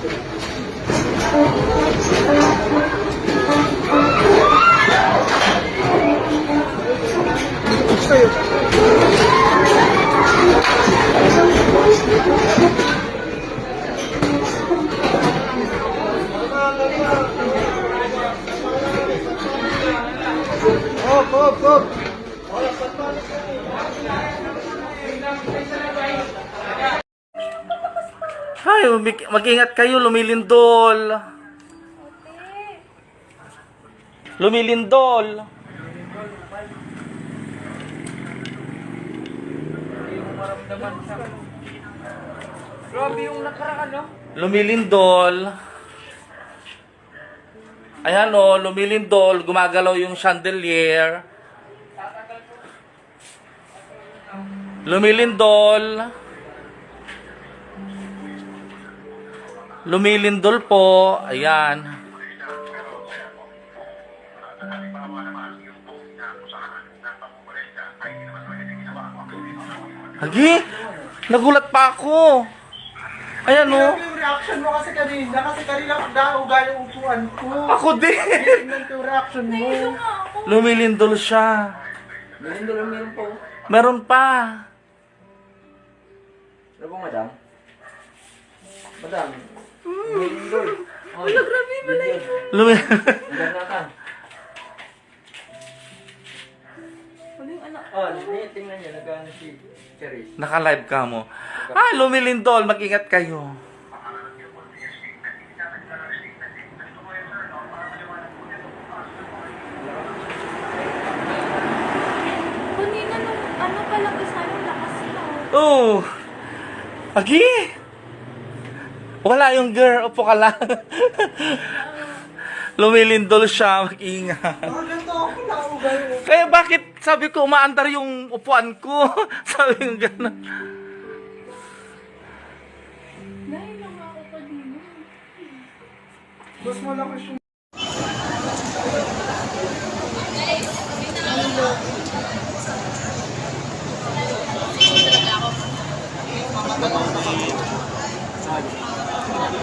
Hop. Hay, mag-ingat kayo, lumilindol. Lumilindol. Grabe yung nakaraan, no? Lumilindol. Ayan o, lumilindol. Gumagalaw yung chandelier. Lumilindol. Lumilindol po. Ayan. Hagi, nagulat pa ako. Ayan o. Yung reaction mo kasi kanina pagdauga yung upuan ko. Ako din. Tingnan ko yung reaction mo. Lumilindol siya. Meron po. Meron pa. Ano po, madam? Madam. Lindol. Wala, grabe pala yun. Maganda ka. Wala yung anak. Tingnan niyo, nag-ano si Cherise. Naka-live ka mo. Ay, lumilindol. Mag-ingat kayo. Kanina nung ano palang isa yung lakas mo. Oh. Agi. Wala yung girl. Upo ka lang. Lumilindol siya. Mag-ingat. Ganito ako nauga yung Kaya bakit sabi ko umaandar yung upuan ko? Sabi ko gano'n. Dahil lang ako kanina. mas malakas yung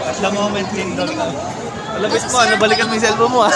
At the moment, lindol ka. Malabis mo, ano, balikan mo yung cellphone mo, ah.